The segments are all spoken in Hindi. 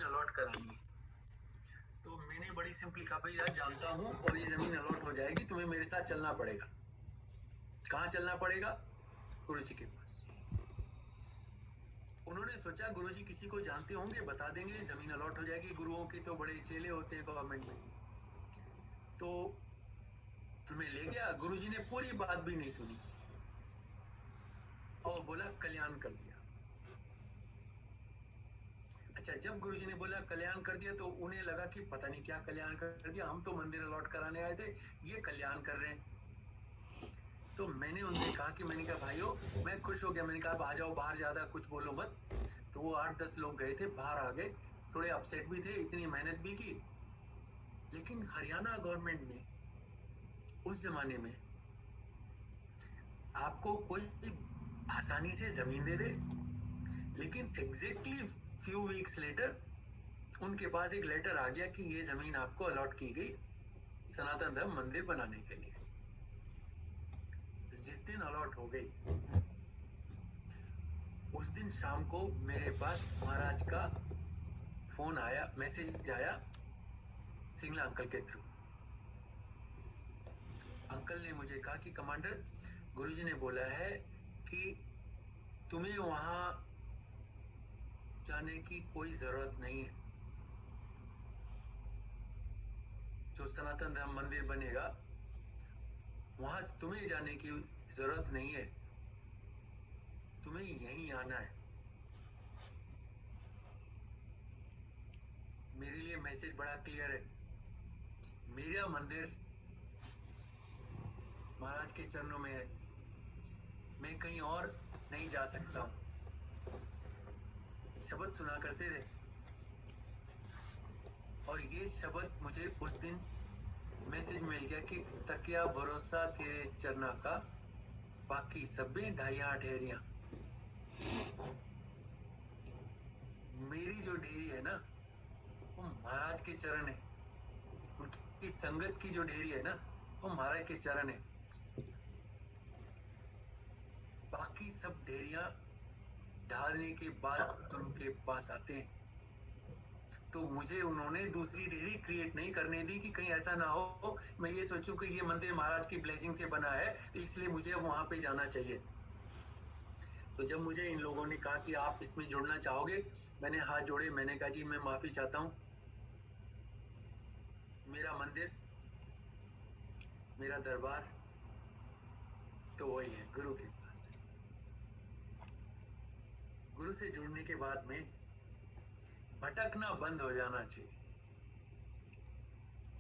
अलॉट करानी है। तो मैंने बड़ी सिंपली कहा, भाई यार जानता हूँ और ये जमीन अलॉट हो जाएगी, तुम्हें मेरे साथ चलना पड़ेगा। कहाँ चलना पड़ेगा? गुरुजी के पास। उन्होंने सोचा गुरुजी किसी को जानते होंगे, बता देंगे, जमीन अलॉट हो जाएगी। गुरुओं के तो बड़े चेले होते हैं गवर्नमेंट में। तो मैं ले गया, गुरुजी ने पूरी बात भी नहीं सुनी और बोला कल्याण कर दिया। अच्छा, जब गुरुजी ने बोला कल्याण कर दिया तो उन्हें लगा कि पता नहीं क्या कल्याण कर दिया, हम तो मंदिर अलॉट कराने आए थे, ये कल्याण कर रहे हैं। तो मैंने उनसे कहा कि मैंने कहा भाइयों, मैं खुश हो गया, मैंने कहा आ जाओ बाहर, ज्यादा कुछ बोलो मत। तो वो 8-10 लोग गए थे, बाहर आ गए, थोड़े अपसेट भी थे, इतनी मेहनत भी की। लेकिन हरियाणा गवर्नमेंट ने उस जमाने में आपको कोई आसानी से जमीन दे दे, लेकिन एग्जैक्टली फ्यू वीक्स लेटर उनके पास एक लेटर आ गया कि ये जमीन आपको अलॉट की गई सनातन धर्म मंदिर बनाने के लिए। जिस दिन अलॉट हो गई, उस दिन शाम को मेरे पास महाराज का फोन आया, मैसेज आया सिंगला अंकल के थ्रू। अंकल ने मुझे कहा कि कमांडर, गुरुजी ने बोला है कि तुम्हें वहां जाने की कोई जरूरत नहीं है। जो सनातन धर्म मंदिर बनेगा वहां तुम्हें जाने की जरूरत नहीं है, तुम्हें यहीं आना है। मेरे लिए मैसेज बड़ा क्लियर है, मेरा मंदिर महाराज के चरणों में है, मैं कहीं और नहीं जा सकता हूं। शब्द सुना करते थे और ये शब्द मुझे उस दिन मैसेज मिल गया कि तकिया भरोसा तेरे चरना का, बाकी सभी ढाइया ढेरियां। मेरी जो ढेरी है ना वो महाराज के चरण है, उनकी संगत की जो ढेरी है ना वो महाराज के चरण है। बाकी सब ढेरियां ढालने के बाद उनके पास आते हैं। तो मुझे उन्होंने दूसरी डेयरी क्रिएट नहीं करने दी कि कहीं ऐसा ना हो मैं ये सोचूं कि ये मंदिर महाराज की ब्लेसिंग से बना है तो इसलिए मुझे वहां पे जाना चाहिए। तो जब मुझे इन लोगों ने कहा कि आप इसमें जुड़ना चाहोगे, मैंने हाथ जोड़े, मैंने कहा जी मैं माफी चाहता हूँ, मेरा मंदिर, मेरा दरबार तो वही है गुरु के पास। गुरु से जुड़ने के बाद में भटकना बंद हो जाना चाहिए,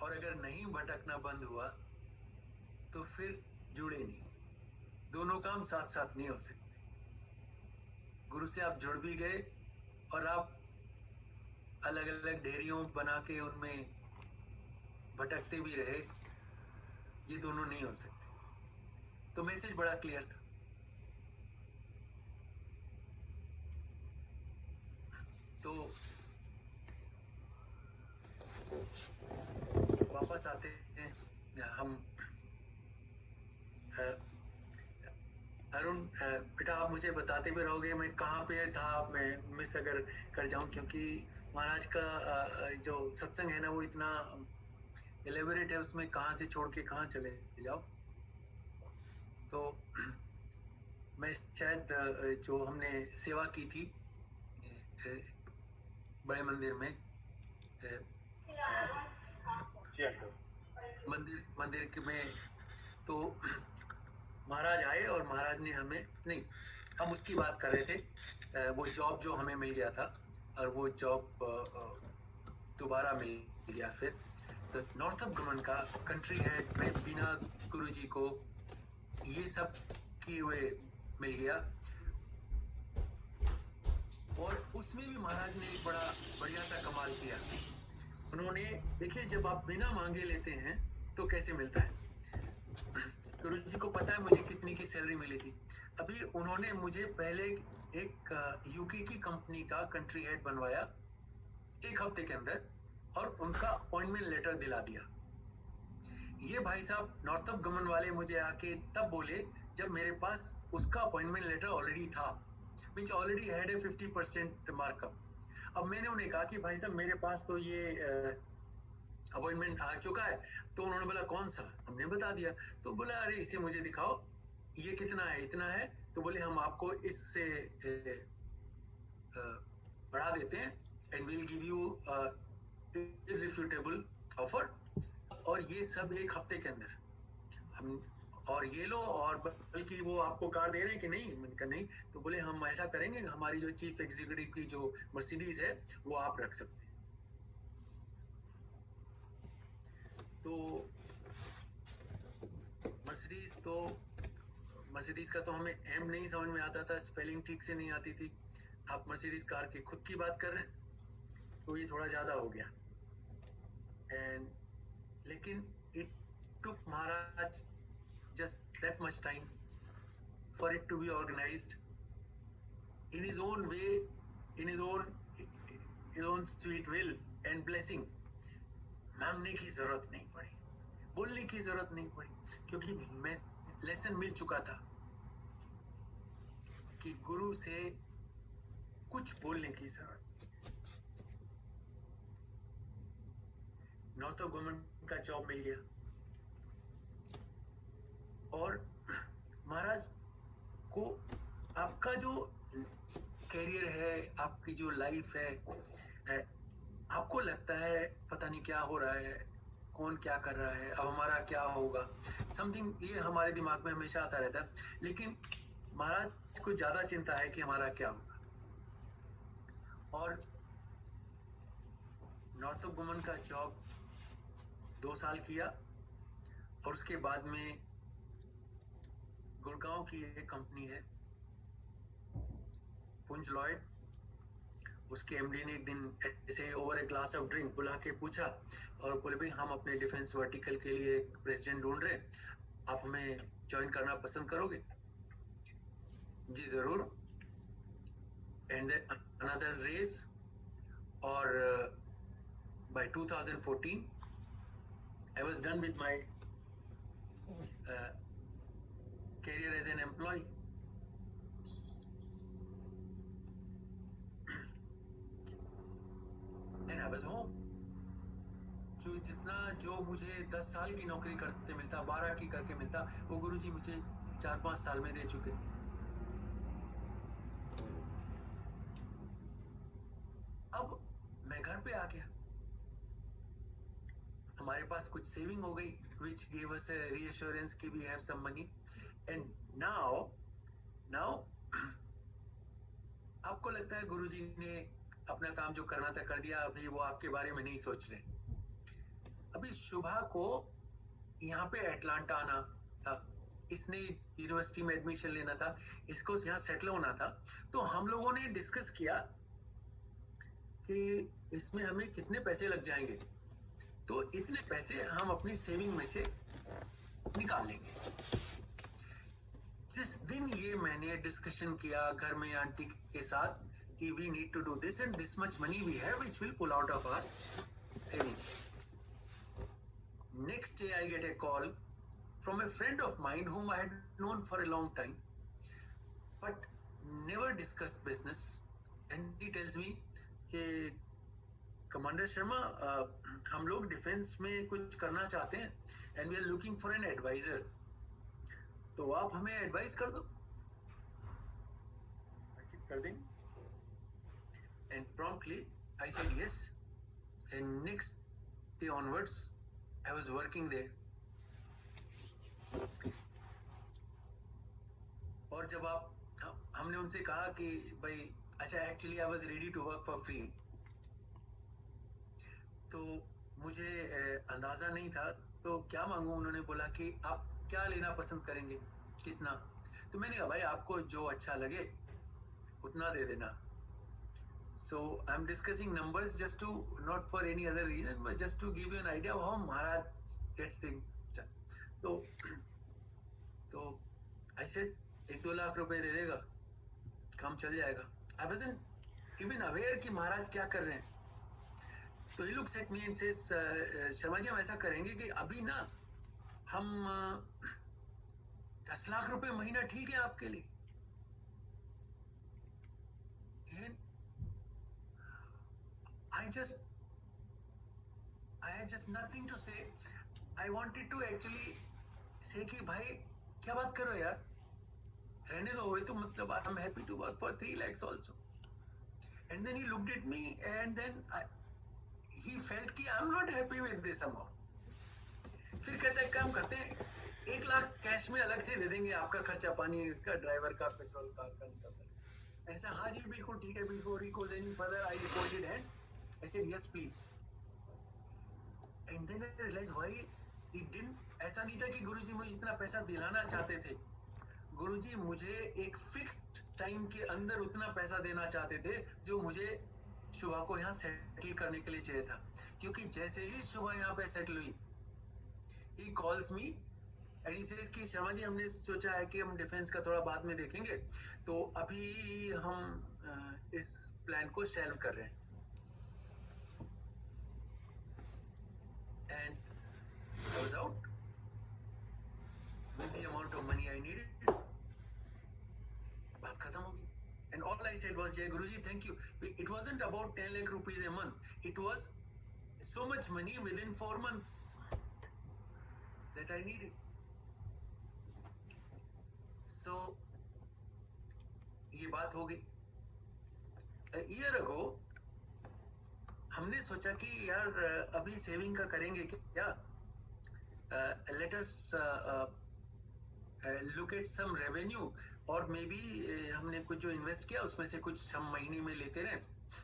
और अगर नहीं भटकना बंद हुआ तो फिर जुड़े नहीं, दोनों काम साथ साथ नहीं हो सकते। गुरु से आप जुड़ भी गए और आप अलग अलग डेयरियों बना के उनमें भटकते भी रहे, ये दोनों नहीं हो सकते। तो मैसेज बड़ा क्लियर था। तो वापस आते हैं हम। अरुण बेटा, आप मुझे बताते भी रहोगे मैं कहाँ पे था, मैं मिस अगर कर जाऊं, क्योंकि महाराज का जो सत्संग है ना वो इतना एलेबोरेट है, उसमें कहाँ से छोड़ के कहाँ चले जाओ। तो मैं शायद जो हमने सेवा की थी बड़े मंदिर में, मंदिर में, तो महाराज आए और महाराज ने हमें, नहीं हम उसकी बात कर रहे थे, वो जॉब जो हमें मिल गया था और वो जॉब दोबारा मिल गया फिर। तो नॉर्थअप गवर्नमेंट का कंट्री हेड में बिना गुरुजी को ये सब किए हुए मिल गया। और उसमें भी महाराज ने एक बड़ा बढ़िया सा कमाल किया। उन्होंने, देखिए जब आप बिना मांगे लेते हैं तो कैसे मिलता है, गुरुजी को पता है मुझे कितनी की सैलरी मिली थी। अभी उन्होंने मुझे पहले एक यूके की कंपनी का कंट्री हेड बनवाया 1 हफ्ते के अंदर, और उनका अपॉइंटमेंट लेटर दिला दिया। ये भाई साहब नॉर्थअप गवर्नमेंट वाले मुझे आके तब बोले जब मेरे पास उसका अपॉइंटमेंट लेटर ऑलरेडी था, which already had a 50% markup। अब मैंने उन्हें कहा कि भाई साहब मेरे पास तो ये अपॉइंटमेंट आ चुका है। तो उन्होंने बोला कौन सा, हमने बता दिया। तो बोला अरे इसे मुझे दिखाओ, ये कितना है, इतना है। तो बोले हम आपको इससे बढ़ा देते हैं, and will give you irrefutable offer, और ये सब एक हफ्ते के अंदर हम, और ये लो, और बल्कि वो आपको कार दे रहे हैं कि नहीं। मैंने कहा नहीं। तो बोले हम ऐसा करेंगे, हमारी जो चीफ एग्जीक्यूटिव की जो मर्सिडीज है वो आप रख सकते हैं। तो मर्सिडीज का तो हमें एम नहीं समझ में आता था, स्पेलिंग ठीक से नहीं आती थी। आप मर्सिडीज कार की खुद की बात कर रहे हैं, तो ये थोड़ा ज्यादा हो गया। एंड लेकिन it took Maharaj just that much time for it to be organized in his own way, in his own sweet will and blessing. मांगने की जरूरत नहीं पड़ी, बोलने की जरूरत नहीं पड़ी, क्योंकि मैं लेसन मिल चुका था कि गुरु से कुछ बोलने की जरूरत। नॉर्थ ऑफ गवर्नमेंट का जॉब मिल गया, और महाराज को आपका जो कैरियर है, आपकी जो लाइफ है, आपको लगता है पता नहीं क्या हो रहा है, कौन क्या कर रहा है, अब हमारा क्या होगा, समथिंग ये हमारे दिमाग में हमेशा आता रहता है। लेकिन महाराज को ज्यादा चिंता है कि हमारा क्या होगा। और नॉर्थ ऑफ वुमन का जॉब 2 साल किया, और उसके बाद में गुड़गांव की एक कंपनी है पुंज लॉयड, उसके एमडी ने एक दिन ऐसे over a glass of drink बुला के पूछा, और बोले भाई हम अपने डिफेंस वर्टिकल के लिए एक प्रेसिडेंट ढूंढ रहे हैं, आप हमें ज्वाइन करना पसंद करोगे? जी जरूर। एंड अनदर रेस, और by 2014 I was done with my career as an employee. Then I was home. जो मुझे 10 साल की नौकरी करते मिलता, 12 की करके मिलता, वो गुरुजी मुझे 4-5 साल में दे चुके। अब मैं घर पे आ गया, हमारे पास कुछ सेविंग हो गई, which gave us a reassurance कि we have some money, and now आपको लगता है गुरुजी ने अपना काम जो करना था कर दिया, अभी वो आपके बारे में नहीं सोच रहे। अभी शुभा को यहाँ पे अटलांटा आना था, इसने यूनिवर्सिटी में एडमिशन लेना था, इसको यहाँ सेटल होना था। तो हम लोगों ने डिस्कस किया कि इसमें हमें कितने पैसे लग जाएंगे, तो इतने पैसे हम अपनी सेविंग में से निकाल लेंगे। जिस दिन ये मैंने डिस्कशन किया घर में आंटी के साथ कि we need to do this and this much money we have which will pull out of our saving, next day I get a call from a friend of mine whom I had known for a long time but never discussed business, and he tells me कि कमांडर शर्मा हम लोग डिफेंस में कुछ करना चाहते हैं and we are looking for an adviser, तो आप हमें एडवाइस कर दो। कर देंगे। And promptly I said yes, and next day onwards I was working there. और जब हमने उनसे कहा कि भाई अच्छा actually I was ready to work for free, तो मुझे अंदाजा नहीं था तो क्या मांगू। उन्होंने बोला कि आप क्या लेना पसंद करेंगे, कितना। तो मैंने कहा भाई आपको जो अच्छा लगे उतना दे देना। So I'm discussing numbers just to, not for any other reason, but just to give you an idea of how Maharaj gets things done. तो I said 1-2 लाख रुपए दे देगा, काम चल जाएगा। I wasn't even aware कि महाराज क्या कर रहे हैं। तो he looks at me and says, Sharma ji हम ऐसा करेंगे कि अभी ना हम 10 लाख रुपए महीना ठीक है आपके लिए। I had just nothing to say. I wanted to actually say कि भाई क्या बात कर रहे हो यार, रहने दो, वही तो मतलब I'm happy to work for 3 lakhs also. And then he looked at me and then he felt कि I'm not happy with this amount. फिर कहता है काम करते हैं, 1 लाख कैश में अलग से दे देंगे, आपका खर्चा पानी, इसका ड्राइवर का, पेट्रोल का निकलता है। ऐसा हाँ जी बिल्कुल ठीक है, before he goes any further I folded hands, I said yes please. And then I realise why he didn't, ऐसा नहीं था कि गुरुजी मुझे इतना पैसा दिलाना चाहते थे, गुरुजी मुझे एक फिक्स्ड टाइम के अंदर उतना पैसा देना चाहते थे जो मुझे शुभा को यहाँ सेटल करने के लिए चाहिए था। क्योंकि जैसे ही शुभा यहाँ पे सेटल हुई, he calls me and he says कि शर्मा जी हमने सोचा है कि हम डिफेंस का थोड़ा बाद में देखेंगे, तो अभी हम इस प्लान को शेल्व कर रहे हैं। And I was out with the amount of money I needed. बात खत्म हो गई। And all I said was, Jai Guruji, thank you. It wasn't about 10 lakh rupees a month. It was so much money within 4 months that I needed. So ये बात हो गई। A year ago हमने सोचा कि यार अभी सेविंग का करेंगे क्या, let us look at some revenue और मे बी हमने कुछ जो इन्वेस्ट किया उसमें से कुछ हम महीने में लेते रहे।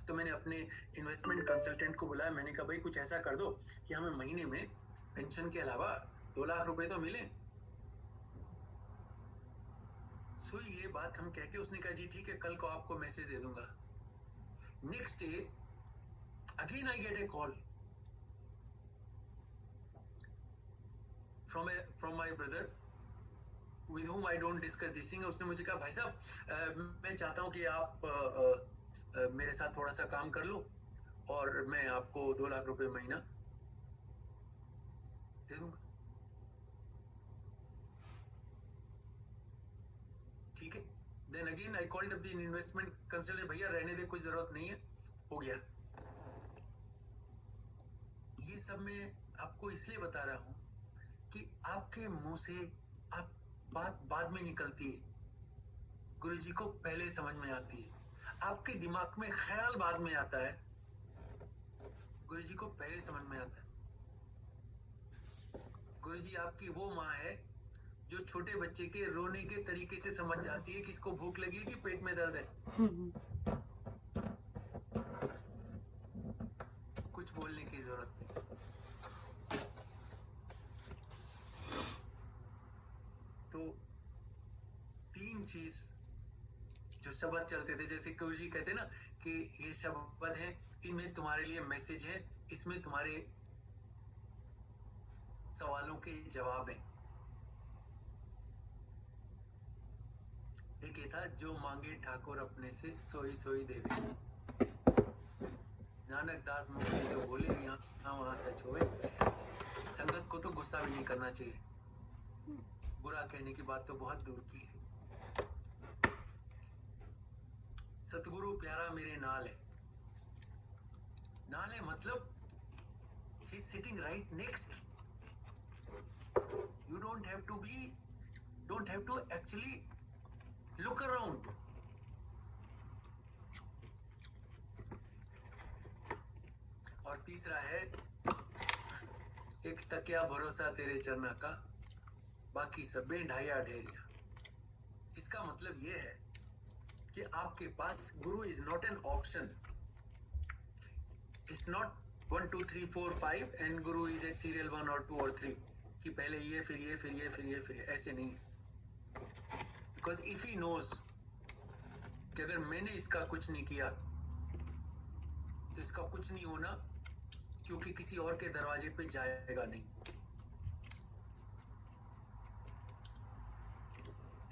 तो मैंने अपने इन्वेस्टमेंट कंसल्टेंट को बुलाया, मैंने कहा भाई कुछ ऐसा कर दो कि हमें महीने में पेंशन के अलावा 2 लाख रुपए तो मिले। सो ये बात हम कह के उसने कहा जी ठीक है, कल को आपको मैसेज दे दूंगा। Next day again I get A call from my brother with whom I don't discuss this thing। उसने मुझे कहा भाई साहब मैं चाहता हूँ कि आप मेरे साथ थोड़ा सा काम कर लो और मैं आपको 2 लाख रुपए महीना दे दूंगा। ठीक है, then again I called up the investment consultant, भैया रहने दे, कोई जरूरत नहीं है, हो गया। ये सब मैं आपको इसलिए बता रहा हूँ कि आपके मुंह से आप बात बाद में निकलती है, गुरुजी को पहले समझ में आती है। आपके दिमाग में ख्याल बाद में आता है, गुरुजी को पहले समझ में आता है। गुरुजी आपकी वो माँ है जो छोटे बच्चे के रोने के तरीके से समझ जाती है कि इसको भूख लगी है कि पेट में दर्द है। कुछ बोलने की जरूरत नहीं। तो 3 चीज जो शब्द चलते थे, जैसे गुरुजी कहते ना कि ये शब्द हैं, इनमें तुम्हारे लिए मैसेज है, इसमें तुम्हारे सवालों के जवाब हैं। एक ये था, जो मांगे ठाकुर अपने से सोई सोई देवे, नानक दास मुख से जो बोले यहाँ वहां सच होए। संगत को तो गुस्सा भी नहीं करना चाहिए, बुरा कहने की बात तो बहुत दूर की है। सतगुरु प्यारा मेरे नाल है, नाल है मतलब he is sitting right next. You don't have to actually look around. और तीसरा है, एक तकिया भरोसा तेरे चरना का, बाकी सबे ढाया ढेरिया। इसका मतलब ये है कि आपके पास गुरु is not an option, it's not 1 2 3 4 5 and Guru is eight serial 1 और 2 और 3 कि पहले ये फिर ये फिर ये फिर ये फिर ये, ऐसे नहीं। बिकॉज इफ ही नोज कि अगर मैंने इसका कुछ नहीं किया तो इसका कुछ नहीं होना, क्योंकि किसी और के दरवाजे पे जाएगा नहीं।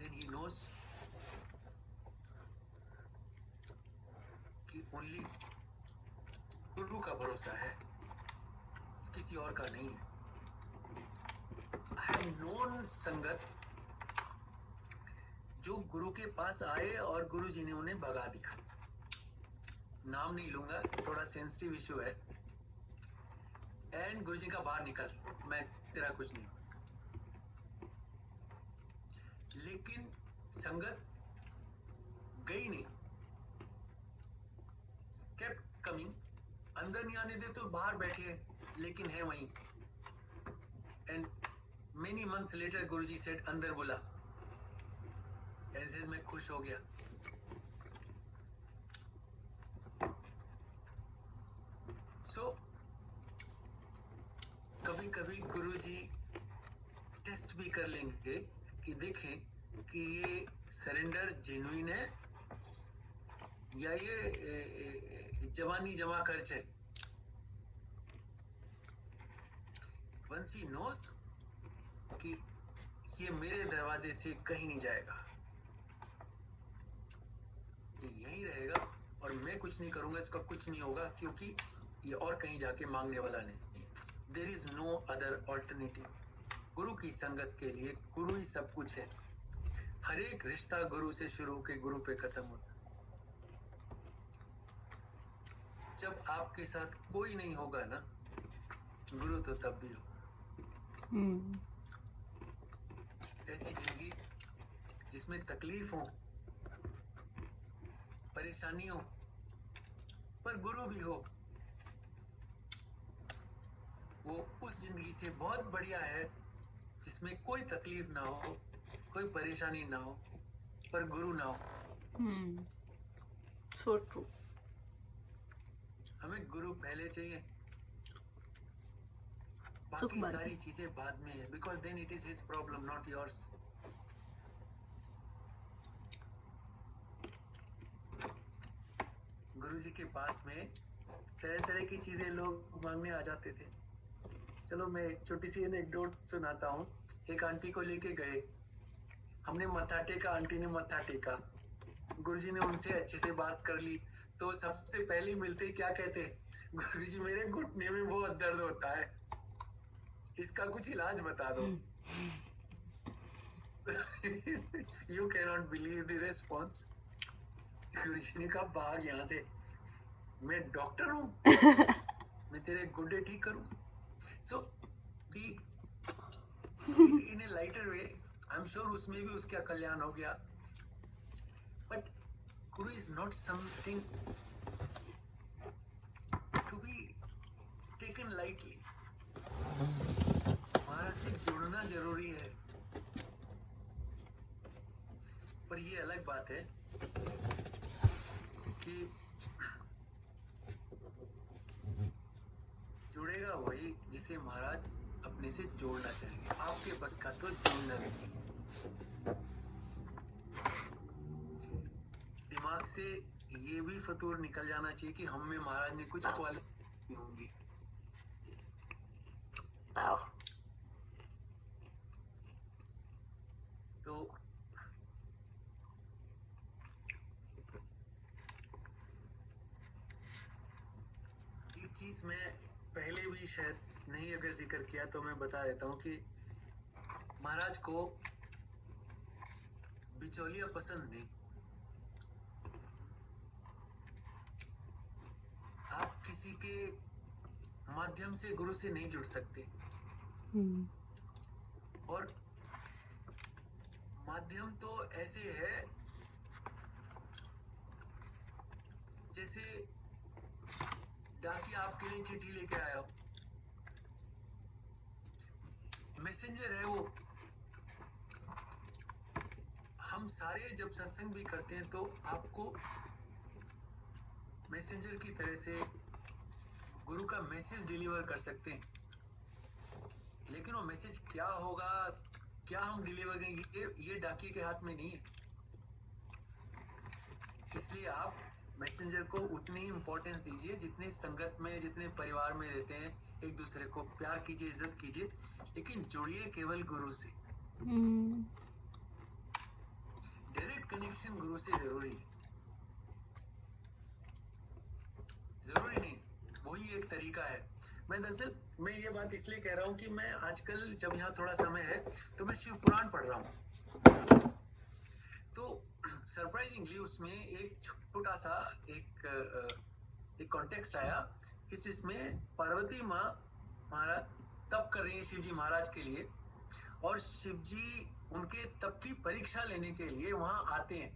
Then he knows कि ओनली गुरु का भरोसा है, किसी और का नहीं है। आई हैव नोन संगत जो गुरु के पास आए और गुरु जी ने उन्हें भगा दिया। नाम नहीं लूंगा, थोड़ा सेंसिटिव इशू है। एंड गुरुजी का बाहर निकल, मैं तेरा कुछ नहीं। लेकिन संगत गई नहीं, केप्ट कमिंग। अंदर नहीं आने दे तो बाहर बैठे, लेकिन है वहीं। And many months later Guruji said अंदर बुला। ऐसे मैं खुश हो गया। सो कभी कभी गुरुजी टेस्ट भी कर लेंगे कि देखें कि ये सरेंडर जेन्युइन है या ये जवानी जमा खर्च है। वंस ही नोस कि ये मेरे दरवाजे से कहीं नहीं जाएगा, ये यहीं रहेगा और मैं कुछ नहीं करूंगा, इसका कुछ नहीं होगा, क्योंकि ये और कहीं जाके मांगने वाला नहीं। There is no other alternative. गुरु की संगत के लिए गुरु ही सब कुछ है। हर एक रिश्ता गुरु से शुरू होकर गुरु पे खत्म होता है। जब आपके साथ कोई नहीं होगा ना, गुरु तो तब भी होगा। ऐसी जिंदगी जिसमें तकलीफ हो, परेशानी हो, पर गुरु भी हो, वो उस जिंदगी से बहुत बढ़िया है जिसमें कोई तकलीफ ना हो, कोई परेशानी ना हो, पर गुरु ना हो। So true. हमें गुरु पहले चाहिए, बाकी सारी चीजें बाद में है, because then it is his problem, not yours. गुरुजी के पास में तरह तरह की चीजें लोग मांगने आ जाते थे। चलो मैं एक छोटी सी एनेक्डोट सुनाता हूँ। एक आंटी को लेके गए, हमने मत्था टेका, आंटी ने मत्था टेका, गुरुजी ने उनसे अच्छे से बात कर ली, तो सबसे पहले मिलते ही क्या कहते, गुरुजी मेरे घुटने में बहुत दर्द होता है, इसका कुछ इलाज बता दो। You can not believe the response. गुरुजी ने कहा भाग यहाँ से, मैं डॉक्टर हूँ, मैं तेरे गुड्डे ठीक करूँ। So be in a lighter way, I am sure उसमें भी उसका कल्याण हो गया। But guru is not something to be taken lightly. महाराज से जुड़ना जरूरी है, पर ये अलग बात है कि जुड़ेगा वही जिसे महाराज अपने से जोड़ना चाहेंगे। आपके बस का तो जोड़ना नहीं। दिमाग से ये भी फतूर निकल जाना चाहिए कि हम में महाराज ने कुछ क्वालिटी होंगी। तो ये चीज मैं पहले भी शायद नहीं अगर जिक्र किया तो मैं बता देता हूँ कि महाराज को बिचौलिया पसंद नहीं। आप किसी के माध्यम से गुरु से नहीं जुड़ सकते, और माध्यम तो ऐसे है जैसे डाकिया आपके लिए चिट्ठी लेके आया हो, मैसेंजर है वो। हम सारे जब सत्संग भी करते हैं तो आपको मैसेंजर की तरह से गुरु का मैसेज डिलीवर कर सकते हैं, लेकिन वो मैसेज क्या होगा, क्या हम डिलीवर करेंगे, ये डाकिये के हाथ में नहीं है। इसलिए आप मैसेंजर को उतनी इंपॉर्टेंस दीजिए जितने संगत में, जितने परिवार में रहते हैं। एक दूसरे को प्यार कीजिए, इज्जत कीजिए, लेकिन जुड़िए केवल गुरु से। डायरेक्ट कनेक्शन गुरु से जरूरी है, जरूरी नहीं, वही एक तरीका है। मैं दरअसल मैं ये बात इसलिए कह रहा हूँ कि मैं आजकल जब यहाँ थोड़ा समय है तो मैं शिव पुराण पढ़ रहा हूँ। तो सरप्राइजिंगली उसमें एक छोटा सा एक एक कॉन्टेक्स्ट आया इसमें पार्वती माँ महाराज तप कर रही है शिव जी महाराज के लिए, और शिव जी उनके तप की परीक्षा लेने के लिए वहां आते हैं,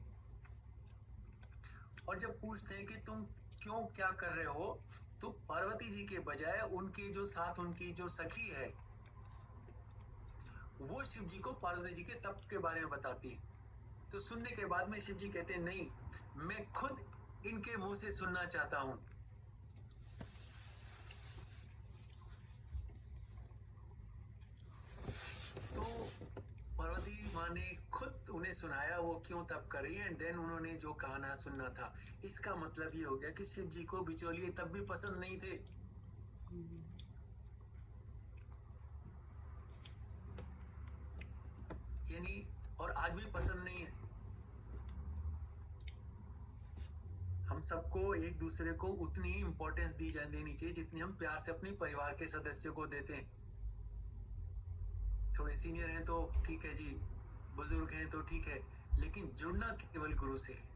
और जब पूछते हैं कि तुम क्यों क्या कर रहे हो, तो पार्वती जी के बजाय उनके जो साथ उनकी जो सखी है वो शिव जी को पार्वती जी के तप के बारे में बताती है। तो सुनने के बाद में शिव जी कहते हैं नहीं, मैं खुद इनके मुंह से सुनना चाहता हूं। तो पार्वती माँ ने खुद उन्हें सुनाया वो क्यों तप कर रही है, एंड देन उन्होंने जो कहना सुनना था। इसका मतलब ये हो गया कि शिव जी को बिचौलिए तब भी पसंद नहीं थे। यानी और आज भी पसंद नहीं है। हम सबको एक दूसरे को उतनी ही इम्पोर्टेंस दी देनी चाहिए जितनी हम प्यार से अपने परिवार के सदस्यों को देते हैं। थोड़े सीनियर हैं तो ठीक है जी, बुजुर्ग हैं तो ठीक है, लेकिन जुड़ना केवल गुरु से है।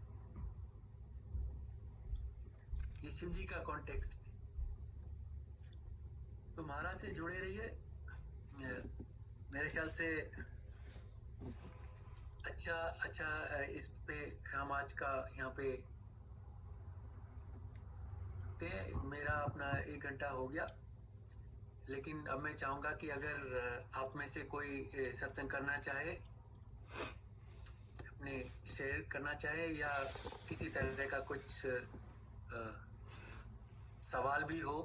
ये शिव जी का कॉन्टेक्स्ट है। तो महाराज से जुड़े रहिए। मेरे ख्याल से अच्छा इस पे हम आज का यहाँ पे मेरा अपना 1 घंटा हो गया, लेकिन अब मैं चाहूंगा कि अगर आप में से कोई सत्संग करना चाहे, अपने शेयर करना चाहे, या किसी तरह का कुछ सवाल भी हो,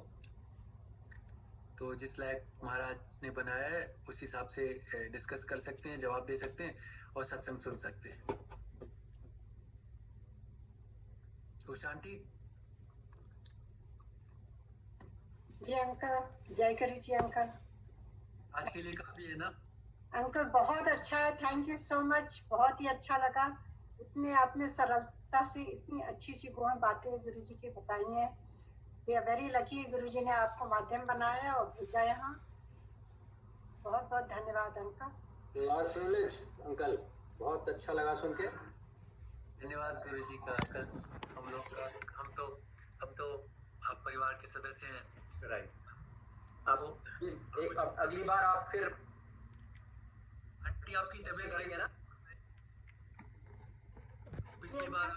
तो जिस लायक महाराज ने बनाया है उस हिसाब से डिस्कस कर सकते हैं, जवाब दे सकते हैं और सत्संग सुन सकते हैं। तो शांति जी अंकल, जय करी जी अंकल। आज के लिए काफी है ना अंकल? बहुत अच्छा है, थैंक यू सो मच, बहुत ही अच्छा लगा। इतने आपने सरलता से इतनी अच्छी अच्छी गौण बातें गुरु जी की बताई हैं। वी आर वेरी लकी, गुरु जी ने आपको माध्यम बनाया और भेजा यहाँ। बहुत बहुत धन्यवाद अंकल। आवर प्रिविलेज अंकल, बहुत अच्छा लगा सुन के। धन्यवाद गुरु जी का। हम लोग हम तो आप परिवार के सदस्य हैं, राइट। अब अगली बार आप फिर आंटी आपकी तबीयत ठीक है ना? पिछली बार